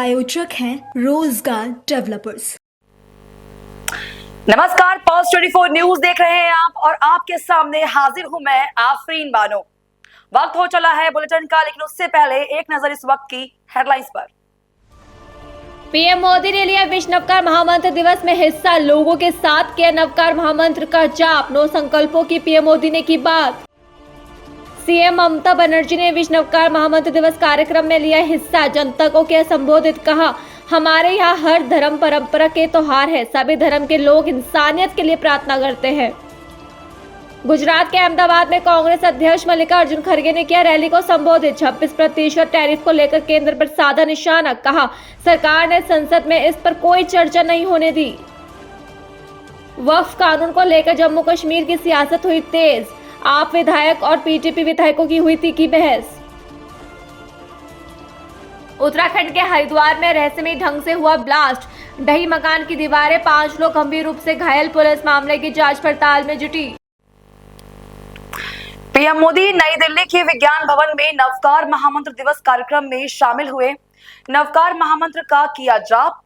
प्रायोजक हैं रोजगार डेवलपर्स। नमस्कार, पॉज 24 न्यूज देख रहे हैं आप और आपके सामने हाजिर हूं मैं आफरीन बानो। वक्त हो चला है बुलेटिन का, लेकिन उससे पहले एक नजर इस वक्त की हेडलाइंस पर। पीएम मोदी ने लिया विश्व नवकार महामंत्र दिवस में हिस्सा, लोगों के साथ किया नवकार महामंत्र का जाप, 9 संकल्पों की पीएम मोदी ने की बात। सीएम ममता बनर्जी ने विश्व नवकार महामंत्र दिवस कार्यक्रम में लिया हिस्सा, जनता को किया संबोधित, कहा हमारे यहाँ हर धर्म परंपरा के त्योहार है, सभी धर्म के लोग इंसानियत के लिए प्रार्थना करते हैं। गुजरात के अहमदाबाद में कांग्रेस अध्यक्ष मल्लिकार्जुन खड़गे ने किया रैली को संबोधित, 26% टैरिफ को लेकर केंद्र पर साधा निशाना, कहा सरकार ने संसद में इस पर कोई चर्चा नहीं होने दी। वक्फ कानून को लेकर जम्मू कश्मीर की सियासत हुई तेज, आप विधायक और पीटीपी विधायकों की हुई तीखी बहस। उत्तराखंड के हरिद्वार में रहस्यमयी ढंग से हुआ ब्लास्ट, ढही मकान की दीवारें, 5 लोग गंभीर रूप से घायल, पुलिस मामले की जांच पड़ताल में जुटी। पीएम मोदी नई दिल्ली के विज्ञान भवन में नवकार महामंत्र दिवस कार्यक्रम में शामिल हुए। नवकार महामंत्र का किया जाप।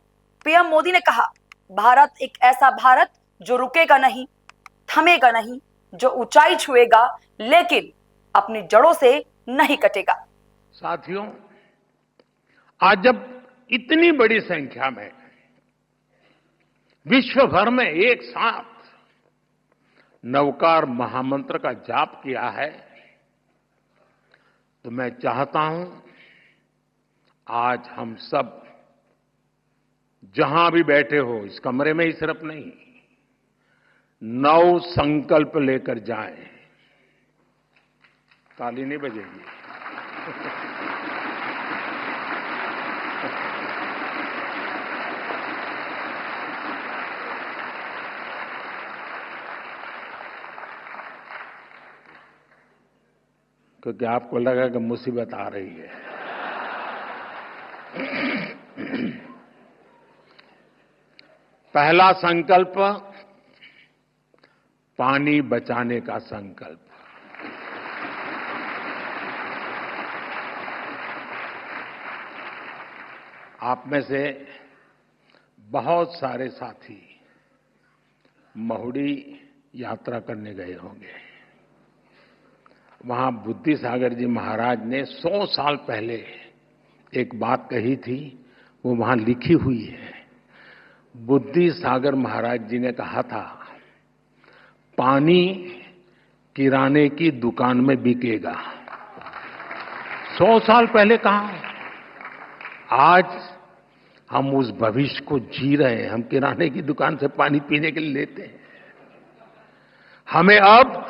पीएम मोदी ने कहा, भारत एक ऐसा भारत जो रुकेगा नहीं, थमेगा नहीं, जो ऊंचाई छुएगा लेकिन अपनी जड़ों से नहीं कटेगा। साथियों, आज जब इतनी बड़ी संख्या में विश्व भर में एक साथ नवकार महामंत्र का जाप किया है, तो मैं चाहता हूं आज हम सब जहां भी बैठे हो, इस कमरे में ही सिर्फ नहीं, 9 संकल्प लेकर जाएं। ताली नहीं बजेगी। क्योंकि आपको लगा कि मुसीबत आ रही है। पहला संकल्प, पानी बचाने का संकल्प। आप में से बहुत सारे साथी महुड़ी यात्रा करने गए होंगे। वहां बुद्धि सागर जी महाराज ने 100 साल पहले एक बात कही थी, वो वहां लिखी हुई है। बुद्धि सागर महाराज जी ने कहा था, पानी किराने की दुकान में बिकेगा। 100 साल पहले कहा। आज हम उस भविष्य को जी रहे हैं। हम किराने की दुकान से पानी पीने के लिए लेते हैं। हमें अब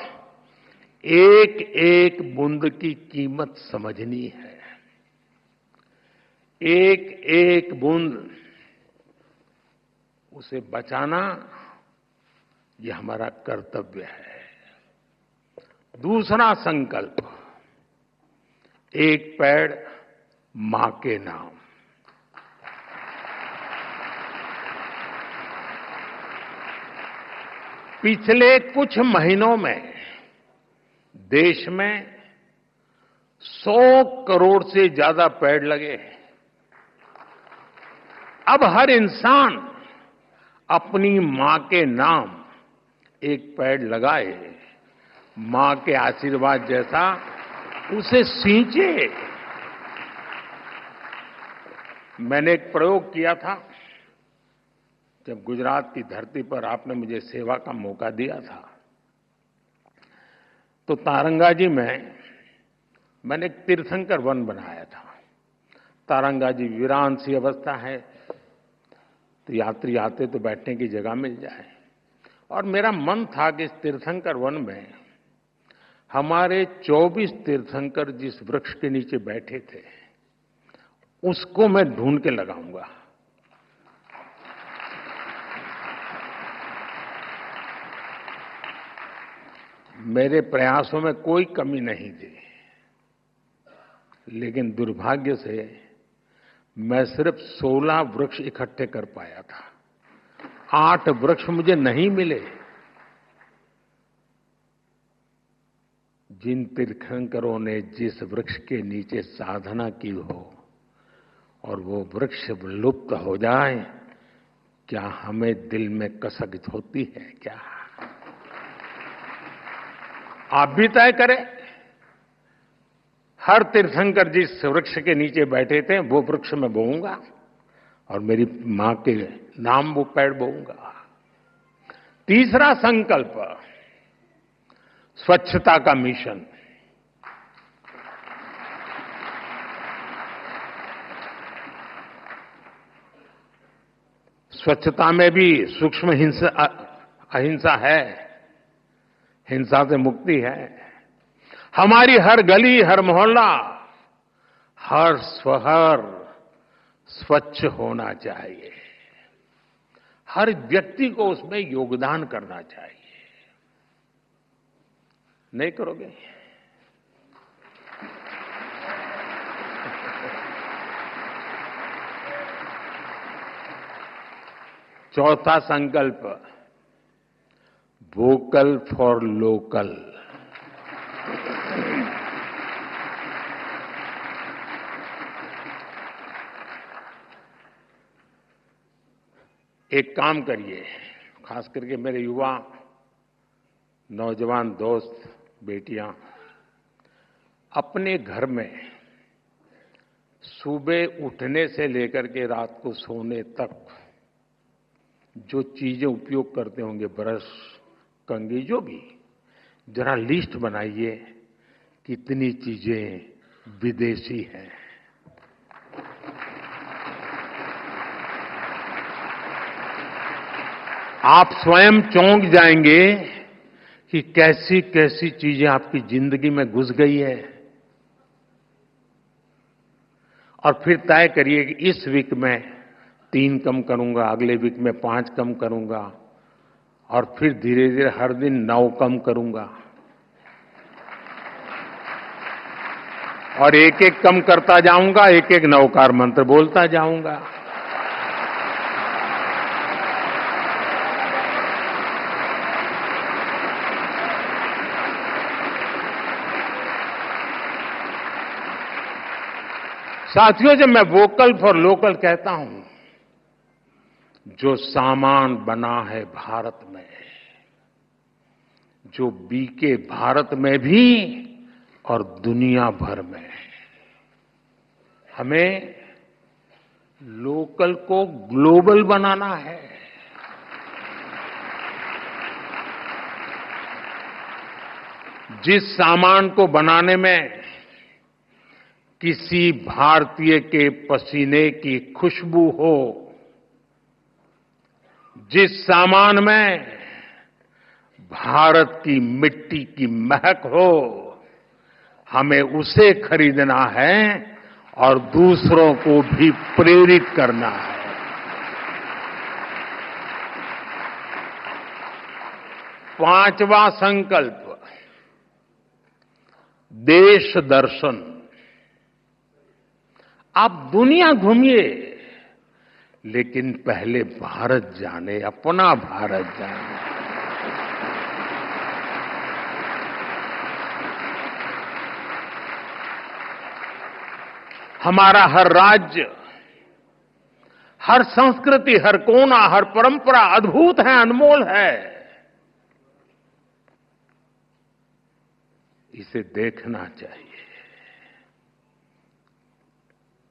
एक एक बूंद की कीमत समझनी है। एक एक बूंद उसे बचाना, ये हमारा कर्तव्य है। दूसरा संकल्प, एक पेड़ मां के नाम। पिछले कुछ महीनों में देश में 100 करोड़ से ज्यादा पेड़ लगे हैं। अब हर इंसान अपनी मां के नाम एक पेड़ लगाए, मां के आशीर्वाद जैसा उसे सींचे। मैंने एक प्रयोग किया था जब गुजरात की धरती पर आपने मुझे सेवा का मौका दिया था। तो तारंगा जी में मैंने एक तीर्थंकर वन बनाया था। तारंगा जी वीरान सी अवस्था है, तो यात्री आते तो बैठने की जगह मिल जाए। और मेरा मन था कि इस तीर्थंकर वन में हमारे 24 तीर्थंकर जिस वृक्ष के नीचे बैठे थे, उसको मैं ढूंढ के लगाऊंगा। मेरे प्रयासों में कोई कमी नहीं थी, लेकिन दुर्भाग्य से मैं सिर्फ 16 वृक्ष इकट्ठे कर पाया था। 8 वृक्ष मुझे नहीं मिले। जिन तीर्थंकरों ने जिस वृक्ष के नीचे साधना की हो और वो वृक्ष लुप्त हो जाए, क्या हमें दिल में कसक होती है क्या? आप भी तय करें। हर तीर्थंकर जिस वृक्ष के नीचे बैठे थे वो वृक्ष में बोऊंगा और मेरी मां के नाम वो पेड़ बोऊंगा। तीसरा संकल्प, स्वच्छता का मिशन। स्वच्छता में भी सूक्ष्म अहिंसा है, हिंसा से मुक्ति है। हमारी हर गली, हर मोहल्ला, हर शहर स्वच्छ होना चाहिए। हर व्यक्ति को उसमें योगदान करना चाहिए। नहीं करोगे? चौथा संकल्प, वोकल फॉर लोकल। एक काम करिए, खास करके मेरे युवा नौजवान दोस्त, बेटियां, अपने घर में सुबह उठने से लेकर के रात को सोने तक जो चीजें उपयोग करते होंगे, ब्रश, कंघी, जो भी, जरा लिस्ट बनाइए कितनी चीजें विदेशी हैं। आप स्वयं चौंक जाएंगे कि कैसी कैसी चीजें आपकी जिंदगी में घुस गई है। और फिर तय करिए कि इस वीक में 3 कम करूंगा, अगले वीक में 5 कम करूंगा, और फिर धीरे धीरे हर दिन 9 कम करूंगा, और एक एक कम करता जाऊंगा, एक एक नवकार मंत्र बोलता जाऊंगा। साथियों, जब मैं वोकल फॉर लोकल कहता हूं, जो सामान बना है भारत में, जो बिके भारत में भी और दुनिया भर में, हमें लोकल को ग्लोबल बनाना है। जिस सामान को बनाने में किसी भारतीय के पसीने की खुशबू हो, जिस सामान में भारत की मिट्टी की महक हो, हमें उसे खरीदना है और दूसरों को भी प्रेरित करना है। पांचवा संकल्प, देश दर्शन। आप दुनिया घूमिए, लेकिन पहले भारत जाने, अपना भारत जाने। हमारा हर राज्य, हर संस्कृति, हर कोना, हर परंपरा अद्भुत है, अनमोल है। इसे देखना चाहिए।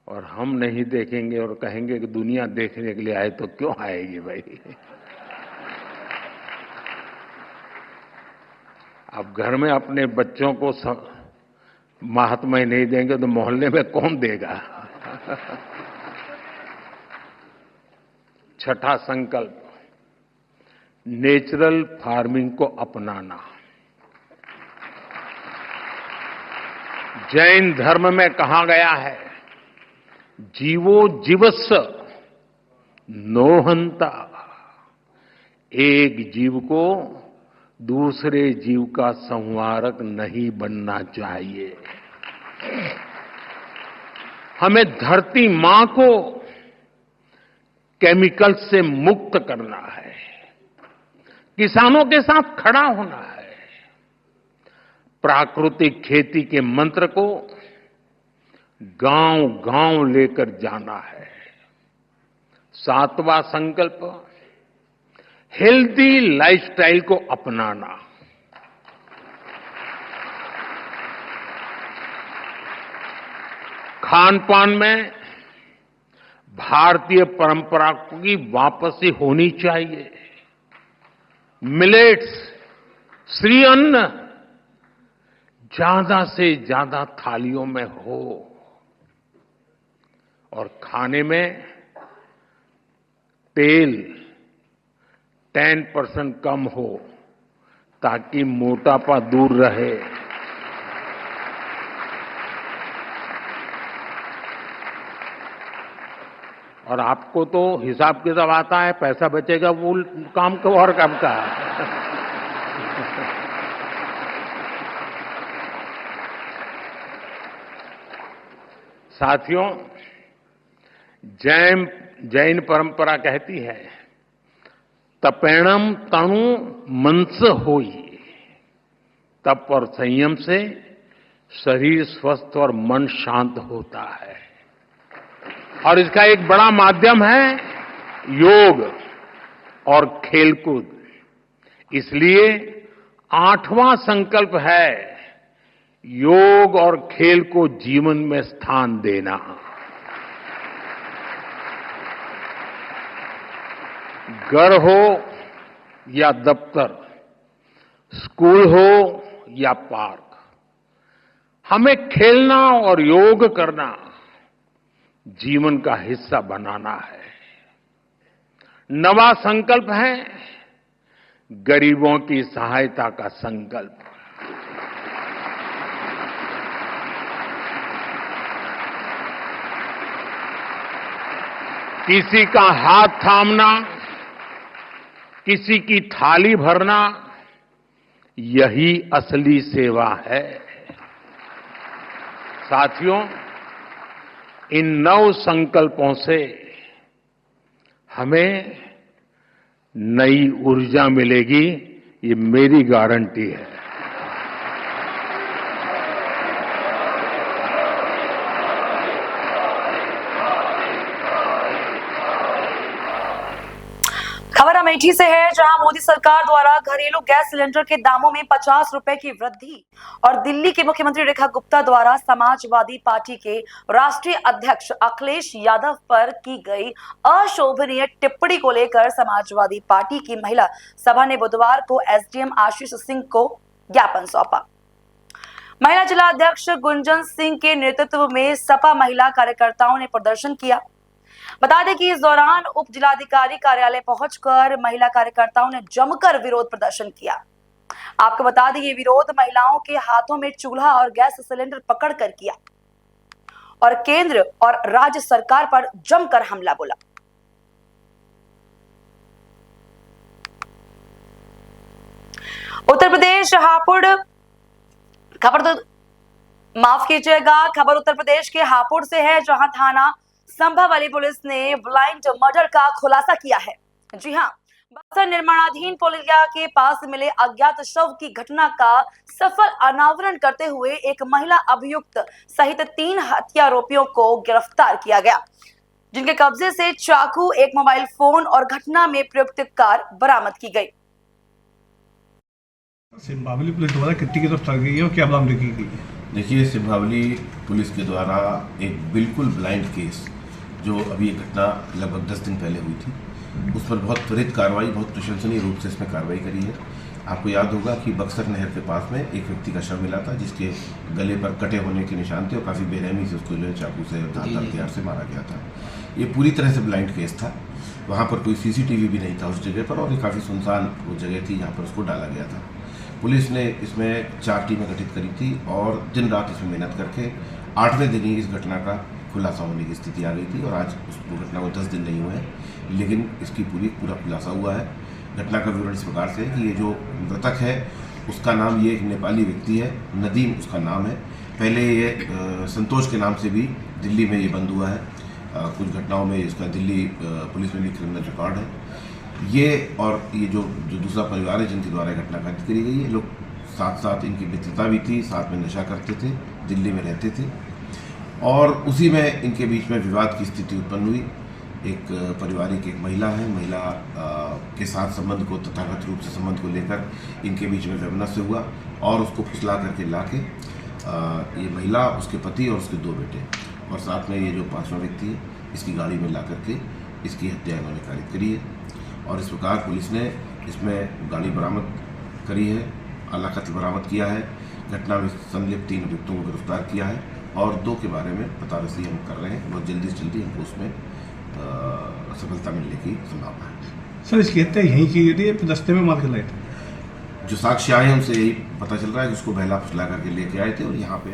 और हम नहीं देखेंगे और कहेंगे कि दुनिया देखने के लिए आए, तो क्यों आएगी भाई? अब घर में अपने बच्चों को महात्मा नहीं देंगे तो मोहल्ले में कौन देगा? छठा संकल्प, नेचुरल फार्मिंग को अपनाना। जैन धर्म में कहा गया है, जीवो जीवस्स नोहंता। एक जीव को दूसरे जीव का संहारक नहीं बनना चाहिए। हमें धरती मां को केमिकल से मुक्त करना है, किसानों के साथ खड़ा होना है, प्राकृतिक खेती के मंत्र को गांव-गांव लेकर जाना है। 7वां संकल्प, हेल्दी लाइफस्टाइल को अपनाना। खान-पान में भारतीय परंपरा की वापसी होनी चाहिए। मिलेट्स, श्री अन्न ज्यादा से ज्यादा थालियों में हो और खाने में तेल 10% कम हो ताकि मोटापा दूर रहे। और आपको तो हिसाब किताब आता है, पैसा बचेगा वो काम को और काम का है। साथियों, जैन परंपरा कहती है, तपेणम तणु मनस होई। तप और संयम से शरीर स्वस्थ और मन शांत होता है। और इसका एक बड़ा माध्यम है योग और खेलकूद। इसलिए 8वां संकल्प है योग और खेल को जीवन में स्थान देना। घर हो या दफ्तर, स्कूल हो या पार्क, हमें खेलना और योग करना जीवन का हिस्सा बनाना है। 9वां संकल्प है गरीबों की सहायता का संकल्प। किसी का हाथ थामना, किसी की थाली भरना, यही असली सेवा है। साथियों, इन 9 संकल्पों से हमें नई ऊर्जा मिलेगी, ये मेरी गारंटी है। खबर अमेठी से है, जहां मोदी सरकार द्वारा घरेलू गैस सिलेंडर के दामों में 50 रुपए की वृद्धि और दिल्ली के मुख्यमंत्री रेखा गुप्ता द्वारा समाजवादी पार्टी के राष्ट्रीय अध्यक्ष अखिलेश यादव पर की गई अशोभनीय टिप्पणी को लेकर समाजवादी पार्टी की महिला सभा ने बुधवार को एसडीएम आशीष सिंह को ज्ञापन सौंपा। महिला जिला अध्यक्ष गुंजन सिंह के नेतृत्व में सपा महिला कार्यकर्ताओं ने प्रदर्शन किया। बता दें कि इस दौरान उप जिलाधिकारी कार्यालय पहुंचकर महिला कार्यकर्ताओं ने जमकर विरोध प्रदर्शन किया। आपको बता दें, ये विरोध महिलाओं के हाथों में चूल्हा और गैस सिलेंडर पकड़कर किया और केंद्र और राज्य सरकार पर जमकर हमला बोला। उत्तर प्रदेश हापुड़ खबर उत्तर प्रदेश के हापुड़ से है, जहां थाना संभावली पुलिस ने ब्लाइंड मर्डर का खुलासा किया है। जी हां, बक्सर निर्माणाधीन पुलिया के पास मिले अज्ञात शव की घटना का सफल अनावरण करते हुए एक महिला अभियुक्त सहित 3 हत्यारोपियों को गिरफ्तार किया गया, जिनके कब्जे से चाकू, एक मोबाइल फोन और घटना में प्रयुक्त कार बरामद की गई। सिंभावली पुलिस द्वारा कितनी गिरफ्तार की गई और क्या बरामदगी की गई? देखिए, सिंभावली पुलिस के द्वारा एक बिल्कुल ब्लाइंड केस, जो अभी ये घटना लगभग 10 दिन पहले हुई थी, उस पर बहुत त्वरित कार्रवाई, बहुत प्रशंसनीय रूप से इसमें कार्रवाई करी है। आपको याद होगा कि बक्सर नहर के पास में एक व्यक्ति का शव मिला था, जिसके गले पर कटे होने के निशान थे और काफ़ी बेरहमी से उसको जो है चाकू से और धारदार हथियार से मारा गया था। ये पूरी तरह से ब्लाइंड केस था। वहाँ पर कोई सीसीटीवी भी नहीं था उस जगह पर, और ये काफ़ी सुनसान वो जगह थी जहाँ पर उसको डाला गया था। पुलिस ने इसमें 4 टीमें गठित करी थी और दिन रात इसमें मेहनत करके 8वें दिन ही इस घटना का खुलासा होने की स्थिति आ गई थी। और आज उस घटना को 10 दिन नहीं हुए हैं, लेकिन इसकी पूरा खुलासा हुआ है। घटना का विवरण इस प्रकार से है कि ये जो मृतक है उसका नाम, ये एक नेपाली व्यक्ति है, नदीम उसका नाम है। पहले ये संतोष के नाम से भी दिल्ली में ये बंद हुआ है। कुछ घटनाओं में इसका दिल्ली पुलिस में भी क्रिमिनल रिकॉर्ड है। ये और ये जो दूसरा परिवार है जिनके द्वारा घटना घटित करी गई है, लोग साथ साथ इनकी मित्रता भी थी, साथ में नशा करते थे, दिल्ली में रहते थे। और उसी में इनके बीच में विवाद की स्थिति उत्पन्न हुई। एक पारिवारिक एक महिला है, महिला के साथ संबंध को तथागत रूप से संबंध को लेकर इनके बीच में वैमनस्य हुआ और उसको फुसला करके लाके ये महिला, उसके पति और उसके 2 बेटे और साथ में ये जो 5वां व्यक्ति है, इसकी गाड़ी में ला करके इसकी हत्या इन्होंने कारित करी है। और इस प्रकार पुलिस ने इसमें गाड़ी बरामद करी है, आला कत्ल बरामद किया है, घटना में संलिप्त 3 अभियुक्तों को गिरफ्तार किया है और 2 के बारे में पता रसी हम कर रहे हैं। बहुत जल्दी से जल्दी हमको उसमें सफलता मिलने की संभावना है। सर इसकी हत्या यहीं की गई थी, रास्ते में मार के लाए थे? जो साक्ष्य आए हमसे यही पता चल रहा है कि उसको बहला फुसला करके लेके आए थे और यहाँ पे।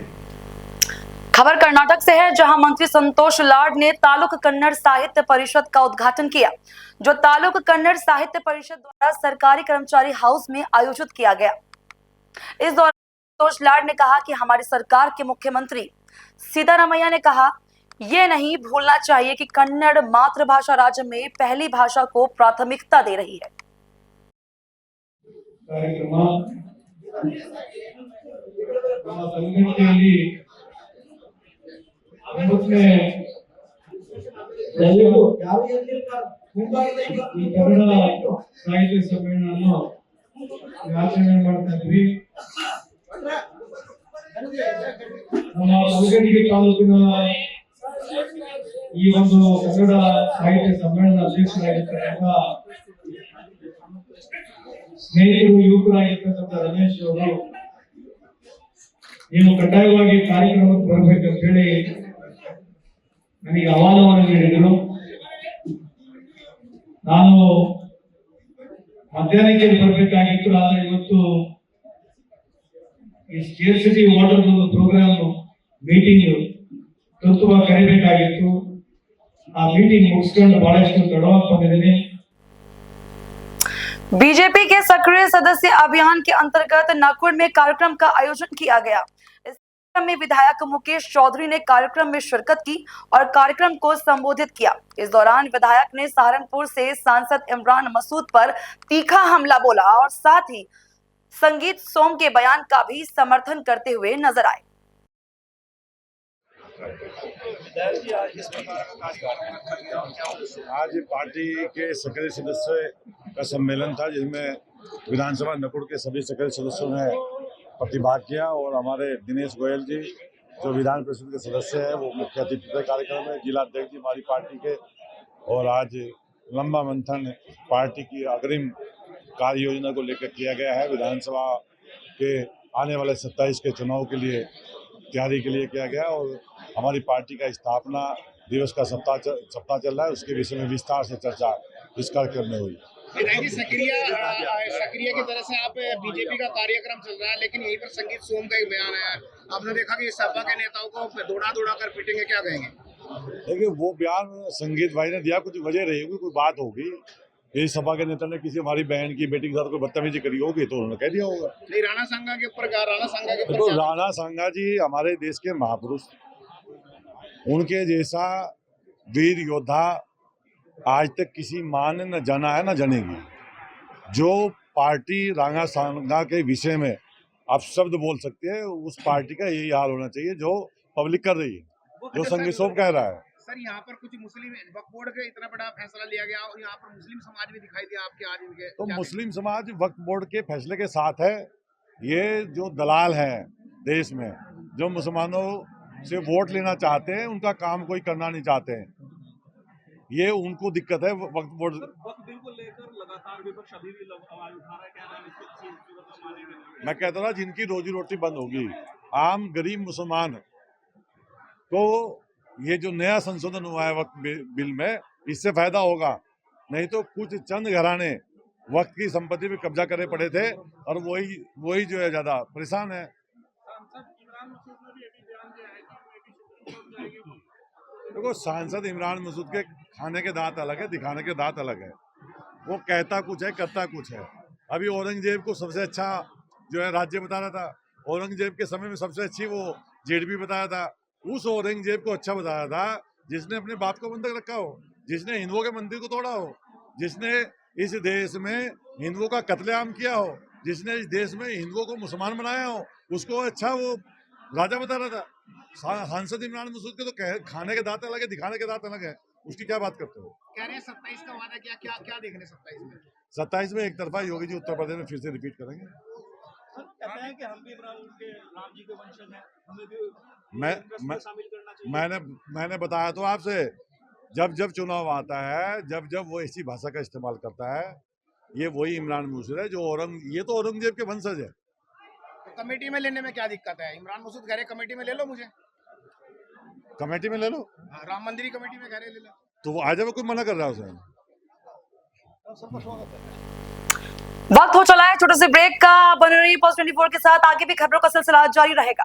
खबर कर्नाटक से है, जहां मंत्री संतोष लाड ने तालुक कन्नड़ साहित्य परिषद का उद्घाटन किया, जो तालुक कन्नड़ साहित्य परिषद द्वारा सरकारी कर्मचारी हाउस में आयोजित किया गया। इस दौरान संतोष लाड ने कहा कि हमारी सरकार के मुख्यमंत्री सिद्धारमैया ने कहा, ये नहीं भूलना चाहिए कि कन्नड़ मातृभाषा राज्य में पहली भाषा को प्राथमिकता दे रही है। ಸಾಹಿತ್ಯ ಸಮ್ಮೇಳನ ಆಚರಣೆ ಮಾಡ್ತಾ ಇದ್ವಿ. ನಮ್ಮ ಅಲಗಡ್ಡಿ ತಾಲೂಕಿನ ಈ ಒಂದು ಕನ್ನಡ ಸಾಹಿತ್ಯ ಸಮ್ಮೇಳನ ಅಧ್ಯಕ್ಷರಾಗಿರ್ತಕ್ಕಂಥ ಸ್ನೇಹಿತರು, ಯುವಕರಾಗಿರ್ತಕ್ಕಂಥ ರಮೇಶ್ ಅವರು ನೀವು ಕಡ್ಡಾಯವಾಗಿ ಕಾರ್ಯಕ್ರಮಕ್ಕೆ ಬರಬೇಕಂತ ಹೇಳಿ ನನಗೆ ಆಹ್ವಾನವನ್ನು ನೀಡಿದರು. ನಾನು ಮಧ್ಯಾಹ್ನಕ್ಕೆ ಬರಬೇಕಾಗಿತ್ತು, ಆದರೆ ಇವತ್ತು ಈ ಸ್ಕೇರ್ಸಿಟಿ ವಾಟರ್ ಪ್ರೋಗ್ರಾಮ್ ಮೀಟಿಂಗ್ ತುರ್ತುವಾಗಿ ಕರೆಯಬೇಕಾಗಿತ್ತು. ಆ ಮೀಟಿಂಗ್ ಮುಗಿಸ್ಕೊಂಡು ಬಹಳಷ್ಟು ತಡವಾಗಿ ಬಂದಿದ್ದೀನಿ. बीजेपी के सक्रिय सदस्य अभियान के अंतर्गत नागपुर में कार्यक्रम का आयोजन किया गया। इस कार्यक्रम में विधायक मुकेश चौधरी ने कार्यक्रम में शिरकत की और कार्यक्रम को संबोधित किया। इस दौरान विधायक ने सहारनपुर से सांसद इमरान मसूद पर तीखा हमला बोला और साथ ही संगीत सोम के बयान का भी समर्थन करते हुए नजर आए। आज पार्टी के सक्रिय सदस्य का सम्मेलन था, जिसमें विधानसभा नकुड़ के सभी सक्रिय सदस्यों ने प्रतिभाग किया और हमारे दिनेश गोयल जी जो विधान परिषद के सदस्य हैं वो मुख्य अतिथि थे कार्यक्रम में, जिला अध्यक्ष जी हमारी पार्टी के। और आज लंबा मंथन पार्टी की अग्रिम कार्य योजना को लेकर किया गया है। विधानसभा के आने वाले 27 के चुनाव के लिए तैयारी के लिए किया गया और हमारी पार्टी का स्थापना दिवस का सप्ताह चल रहा है, उसके विषय में विस्तार से चर्चा इस कार्यक्रम में हुई। विधायक जी, सक्रिय की तरह से आप बीजेपी का कार्यक्रम चल रहा है, लेकिन यहीं पर संगीत सोम का एक बयान है। आपने देखा कि सपा के नेताओं को दौड़ा कर पीटेंगे, क्या कहेंगे? देखिए, वो बयान संगीत भाई ने दिया, कुछ वजह रही होगी, कोई बात होगी। यही सपा के नेता ने किसी हमारी बहन की बेटी के साथ कोई बदतमीजी करी होगी तो उन्होंने कह दिया होगा। नहीं, राणा सांगा के ऊपर तो राणा सांगा जी हमारे देश के महापुरुष, उनके जैसा वीर योद्धा आज तक किसी मां ने न जाना है न जानेगी। जो पार्टी राणा सांगा के विषय में आप शब्द बोल सकते हैं, उस पार्टी का यही हाल होना चाहिए जो पब्लिक कर रही है, जो संगीत सोम कह रहा है। सर, यहाँ पर कुछ मुस्लिम वक्फ बोर्ड का इतना बड़ा फैसला लिया गया और यहाँ पर मुस्लिम समाज भी दिखाई दिया आपके आज इनके। तो मुस्लिम समाज वक्फ बोर्ड के फैसले के साथ है। ये जो दलाल हैं देश में, जो मुसलमानों से वोट लेना चाहते हैं, उनका काम कोई करना नहीं चाहते हैं, ये उनको दिक्कत है। वक्फ बोर्ड को लेकर लगातार विपक्ष अभी भी आवाज उठा रहा है, मैं कहता था जिनकी रोजी रोटी बंद होगी, आम गरीब मुसलमान को ये जो नया संशोधन हुआ है वक्फ बिल में, इससे फायदा होगा। नहीं तो कुछ चंद घराने वक्त की संपत्ति पे कब्जा करे पड़े थे और वही जो है ज्यादा परेशान है। देखो, सांसद इमरान मसूद के खाने के दांत अलग है, दिखाने के दांत अलग है। वो कहता कुछ है, करता कुछ है। अभी औरंगजेब को सबसे अच्छा जो है राज्य बता रहा था, औरंगजेब के समय में सबसे अच्छी वो जेडपी बताया था। उस औरंगजेब को अच्छा बताया था जिसने अपने बाप को बंधक रखा हो, जिसने हिंदुओं के मंदिर को तोड़ा हो, जिसने इस देश में हिंदुओं का कत्लेआम किया हो, जिसने इस देश में हिंदुओं को मुसलमान बनाया हो, उसको अच्छा वो राजा बता रहा था सांसद इमरान मसूद के तो खाने के दांत अलग है, दिखाने के दांत अलग है, उसकी क्या बात करते हो? कह रहे हैं 27 का वादा क्या क्या क्या देखने 27 में? 27 में एक तरफा योगी जी उत्तर प्रदेश में फिर से रिपीट करेंगे। कहते हैं कि हम भी राम जी के वंशज हैं, हमें भी शामिल करना चाहिए। मैंने बताया तो आपसे, जब जब चुनाव आता है, जब जब वो ऐसी भाषा का इस्तेमाल करता है, ये वही इमरान मसूद है जो ये तो औरंगजेब के वंशज है। तो कमेटी में लेने में क्या दिक्कत है? इमरान मसूद कह रहे कमेटी में ले लो, मुझे कमेटी में ले लो, राम मंदिर की कमेटी में कह रहे ले लो, तो वो आ जाए, कोई मना कर रहा है उसे। वक्त हो चला है छोटे से ब्रेक का। बने रहिए पोस्ट 24 के साथ, आगे भी खबरों का सिलसिला जारी रहेगा।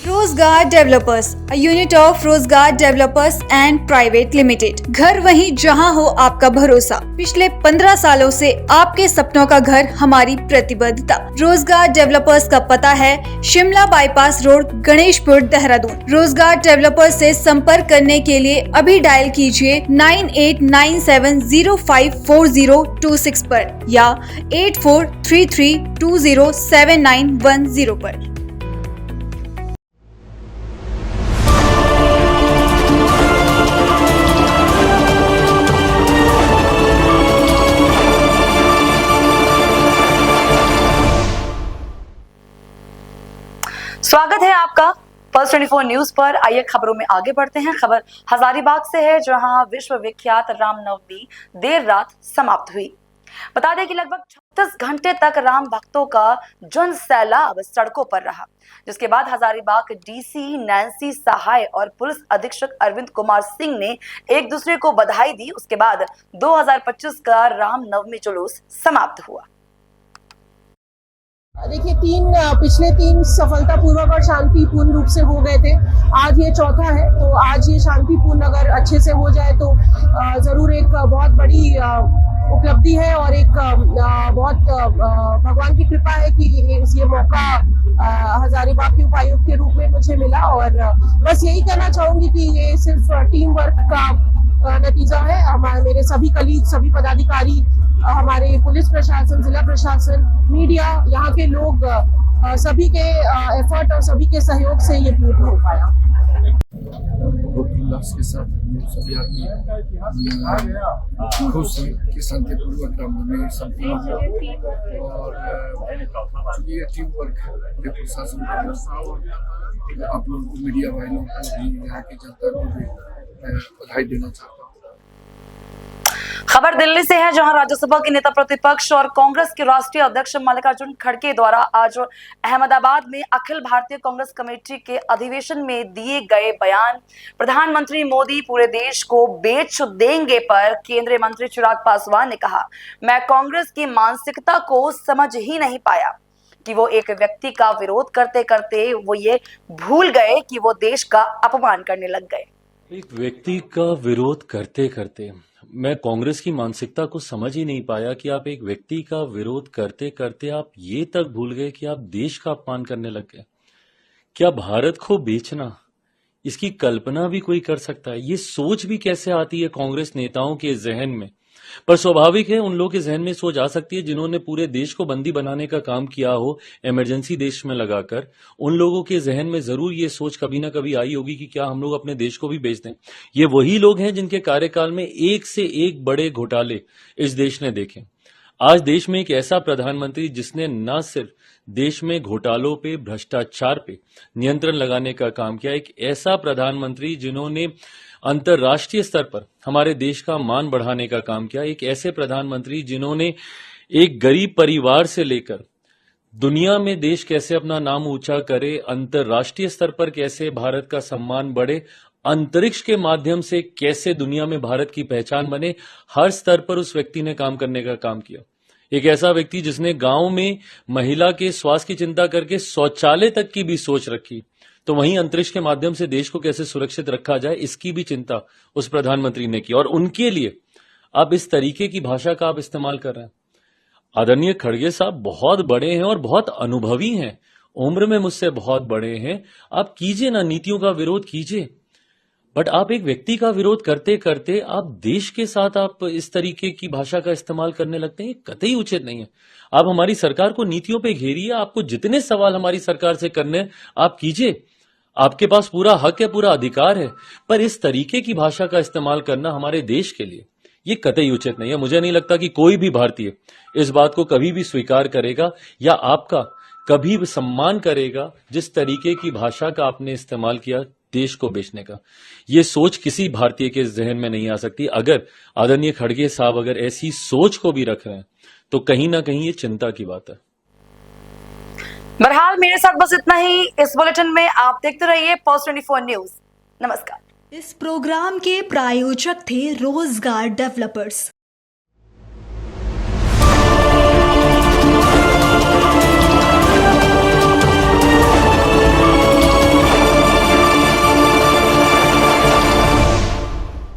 रोजगार डेवलपर्स, अ यूनिट ऑफ रोजगार डेवलपर्स एंड प्राइवेट लिमिटेड। घर वहीं जहां हो आपका भरोसा। पिछले 15 सालों से आपके सपनों का घर हमारी प्रतिबद्धता। रोजगार डेवलपर्स का पता है शिमला बाईपास रोड, गणेशपुर, देहरादून। रोजगार डेवलपर्स से संपर्क करने के लिए अभी डायल कीजिए 9897054026 पर या 8433207910 पर। स्वागत है आपका पल्स 24 न्यूज पर। आइए खबरों में आगे बढ़ते हैं। खबर हजारीबाग से है, जहां विश्व विख्यात रामनवमी देर रात समाप्त हुई। बता दें कि लगभग 36 घंटे तक राम भक्तों का जन सैलाब सड़कों पर रहा, जिसके बाद हजारीबाग डीसी नैन्सी सहाय और पुलिस अधीक्षक अरविंद कुमार सिंह ने एक दूसरे को बधाई दी। उसके बाद 2025 का रामनवमी जुलूस समाप्त हुआ। देखिए, पिछले तीन सफलतापूर्वक और शांतिपूर्ण रूप से हो गए थे। आज ये चौथा है, तो आज ये शांतिपूर्ण अगर अच्छे से हो जाए तो जरूर एक बहुत बड़ी उपलब्धि है और एक बहुत भगवान की कृपा है कि ये मौका हजारीबाग के उपायुक्त के रूप में मुझे मिला। और बस यही कहना चाहूंगी कि ये सिर्फ टीम वर्क का नतीजा है। मेरे सभी कलीग, सभी पदाधिकारी, हमारे पुलिस प्रशासन, जिला प्रशासन, मीडिया, यहाँ के लोग, सभी के एफर्ट और सभी के सहयोग से ये पूर्ण हो पाया। बहुत उल्लास के साथ सभी आदमी खुश हैं कि शांतिपूर्वक रामनवमी संपन्न हुआ। और चूंकि ये टीम वर्क है प्रशासन का, आप लोगों को, मीडिया वालों को भी, यहाँ की जनता को भी बधाई देना चाहता हूँ। खबर दिल्ली से है, जहां राज्यसभा के नेता प्रतिपक्ष और कांग्रेस के राष्ट्रीय अध्यक्ष मल्लिकार्जुन खड़गे द्वारा आज अहमदाबाद में अखिल भारतीय कांग्रेस कमेटी के अधिवेशन में दिए गए बयान प्रधानमंत्री मोदी पूरे देश को बेच देंगे पर केंद्रीय मंत्री चिराग पासवान ने कहा, मैं कांग्रेस की मानसिकता को समझ ही नहीं पाया कि वो एक व्यक्ति का विरोध करते करते वो ये भूल गए कि वो देश का अपमान करने लग गए। एक व्यक्ति का विरोध करते करते मैं कांग्रेस की मानसिकता को समझ ही नहीं पाया कि आप एक व्यक्ति का विरोध करते करते आप ये तक भूल गए कि आप देश का अपमान करने लग गए। क्या भारत को बेचना, इसकी कल्पना भी कोई कर सकता है? ये सोच भी कैसे आती है कांग्रेस नेताओं के जहन में? पर स्वाभाविक है, उन लोगों के जहन में सोच आ सकती है जिन्होंने पूरे देश को बंदी बनाने का काम किया हो इमरजेंसी देश में लगाकर। उन लोगों के जहन में जरूर ये सोच कभी ना कभी आई होगी कि क्या हम लोग अपने देश को भी बेच दें। ये वही लोग हैं जिनके कार्यकाल में एक से एक बड़े घोटाले इस देश ने देखे। आज देश में एक ऐसा प्रधानमंत्री जिसने न सिर्फ देश में घोटालों पे, भ्रष्टाचार पे नियंत्रण लगाने का काम किया, एक ऐसा प्रधानमंत्री जिन्होंने अंतर्राष्ट्रीय स्तर पर हमारे देश का मान बढ़ाने का काम किया, एक ऐसे प्रधानमंत्री जिन्होंने एक गरीब परिवार से लेकर दुनिया में देश कैसे अपना नाम ऊंचा करे, अंतर्राष्ट्रीय स्तर पर कैसे भारत का सम्मान बढ़े, अंतरिक्ष के माध्यम से कैसे दुनिया में भारत की पहचान बने, हर स्तर पर उस व्यक्ति ने काम करने का काम किया। एक ऐसा व्यक्ति जिसने गांव में महिला के स्वास्थ्य की चिंता करके शौचालय तक की भी सोच रखी, तो वहीं अंतरिक्ष के माध्यम से देश को कैसे सुरक्षित रखा जाए, इसकी भी चिंता उस प्रधानमंत्री ने की। और उनके लिए अब इस तरीके की भाषा का आप इस्तेमाल कर रहे हैं। आदरणीय खड़गे साहब बहुत बड़े हैं और बहुत अनुभवी हैं। उम्र में मुझसे बहुत बड़े हैं, आप कीजिए ना, नीतियों का विरोध कीजिए, बट आप एक व्यक्ति का विरोध करते करते आप देश के साथ आप इस तरीके की भाषा का इस्तेमाल करने लगते हैं, ये कतई उचित नहीं है। आप हमारी सरकार को नीतियों पे घेरिए, आपको जितने सवाल हमारी सरकार से करने हैं, आप कीजिए, आपके पास पूरा हक है, पूरा अधिकार है, पर इस तरीके की भाषा का इस्तेमाल करना हमारे देश के लिए ये कतई उचित नहीं है। मुझे नहीं लगता कि कोई भी भारतीय इस बात को कभी भी स्वीकार करेगा या आपका कभी भी सम्मान करेगा जिस तरीके की भाषा का आपने इस्तेमाल किया देश को बेचने का। ये सोच किसी भारतीय के जहन में नहीं आ सकती। अगर आदरणीय खड़गे साहब अगर ऐसी सोच को भी रख रहे हैं तो कहीं ना कहीं ये चिंता की बात है। बहरहाल मेरे साथ बस इतना ही इस बुलेटिन में। आप देखते रहिए पोस्ट 24 न्यूज। नमस्कार। इस प्रोग्राम के प्रायोजक थे रोजगार डेवलपर्स।